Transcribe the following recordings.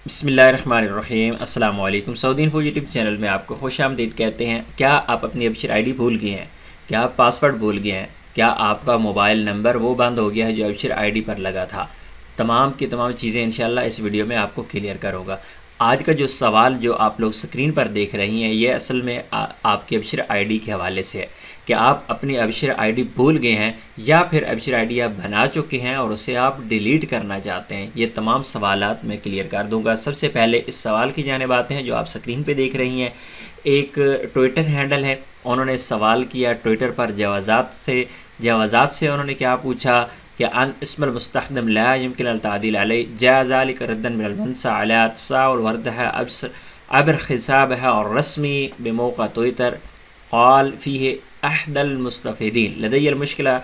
بسم اللہ الرحمن الرحیم۔ السلام علیکم۔ سعودی انفو یوٹیوب چینل میں آپ کو خوش آمدید کہتے ہیں۔ کیا آپ اپنی ابشر آئی ڈی بھول گئے ہیں؟ کیا آپ پاسورڈ بھول گئے ہیں؟ کیا آپ کا موبائل نمبر وہ بند ہو گیا ہے جو ابشر آئی ڈی پر لگا تھا؟ تمام کی تمام چیزیں انشاءاللہ اس ویڈیو میں آپ کو کلیئر کروں گا۔ آج کا جو سوال جو آپ لوگ سکرین پر دیکھ رہی ہیں یہ اصل میں آپ کی ابشر آئی ڈی کے حوالے سے ہے کہ آپ اپنی ابشر آئی ڈی بھول گئے ہیں یا پھر ابشر آئی ڈی آپ بنا چکے ہیں اور اسے آپ ڈیلیٹ کرنا چاہتے ہیں۔ یہ تمام سوالات میں کلیئر کر دوں گا۔ سب سے پہلے اس سوال کی جانب آتے ہیں جو آپ سکرین پہ دیکھ رہی ہیں۔ ایک ٹویٹر ہینڈل ہے، انہوں نے سوال کیا ٹویٹر پر جوازات سے انہوں نے کیا پوچھا کہ ان اسم المستخدم لا يمكن التعديل عليه جاء ذلك ردا من المنصة على تساؤل وردها عبر حسابها الرسمي بموقع تويتر. قال فيه أحد المستفيدين لدي المشكلة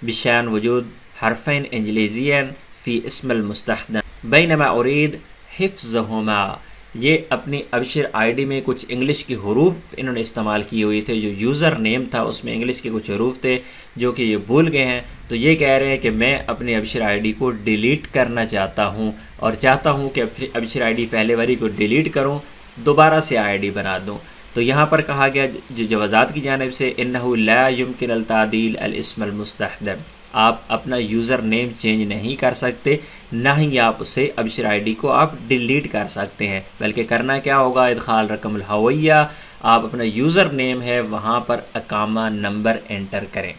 بشأن وجود حرفين إنجليزيين في اسم المستخدم بينما أريد حفظهما۔ یہ اپنی ابشر آئی ڈی میں کچھ انگلش کے حروف انہوں نے استعمال کیے ہوئے تھے، جو یوزر نیم تھا اس میں انگلش کے کچھ حروف تھے جو کہ یہ بھول گئے ہیں۔ تو یہ کہہ رہے ہیں کہ میں اپنی ابشر آئی ڈی کو ڈیلیٹ کرنا چاہتا ہوں اور چاہتا ہوں کہ ابشر آئی ڈی پہلے والی کو ڈیلیٹ کروں، دوبارہ سے آئی ڈی بنا دوں۔ تو یہاں پر کہا گیا جو جوازات کی جانب سے انه لا يمكن التعديل الاسم المستخدم، آپ اپنا یوزر نیم چینج نہیں کر سکتے، نہ ہی آپ اسے ابشر آئی ڈی کو آپ ڈیلیٹ کر سکتے ہیں، بلکہ کرنا کیا ہوگا، ادخال رقم الہویہ، آپ اپنا یوزر نیم ہے وہاں پر اقامہ نمبر انٹر کریں۔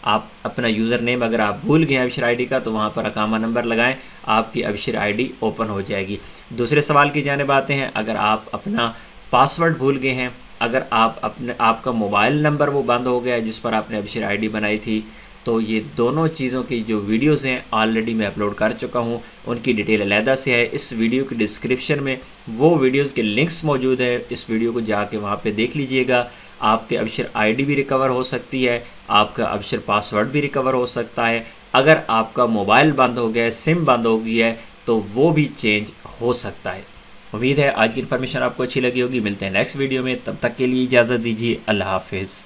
آپ اپنا یوزر نیم اگر آپ بھول گئے ہیں ابشر آئی ڈی کا تو وہاں پر اقامہ نمبر لگائیں، آپ کی ابشر آئی ڈی اوپن ہو جائے گی۔ دوسرے سوال کی جانب آتے ہیں۔ اگر آپ اپنا پاسورڈ بھول گئے ہیں، اگر آپ کا موبائل نمبر وہ بند ہو گیا ہے جس پر آپ نے ابشر آئی ڈی بنائی تھی، تو یہ دونوں چیزوں کی جو ویڈیوز ہیں آلریڈی میں اپلوڈ کر چکا ہوں، ان کی ڈیٹیل علیحدہ سے ہے۔ اس ویڈیو کی ڈسکرپشن میں وہ ویڈیوز کے لنکس موجود ہیں، اس ویڈیو کو جا کے وہاں پہ دیکھ لیجئے گا۔ آپ کے ابشر آئی ڈی بھی ریکور ہو سکتی ہے، آپ کا ابشر پاسورڈ بھی ریکور ہو سکتا ہے۔ اگر آپ کا موبائل بند ہو گیا ہے، سم بند ہو گئی ہے، تو وہ بھی چینج ہو سکتا ہے۔ امید ہے آج کی انفارمیشن آپ کو اچھی لگی ہوگی۔ ملتے ہیں نیکسٹ ویڈیو میں، تب تک کے لیے اجازت دیجیے۔ اللہ حافظ۔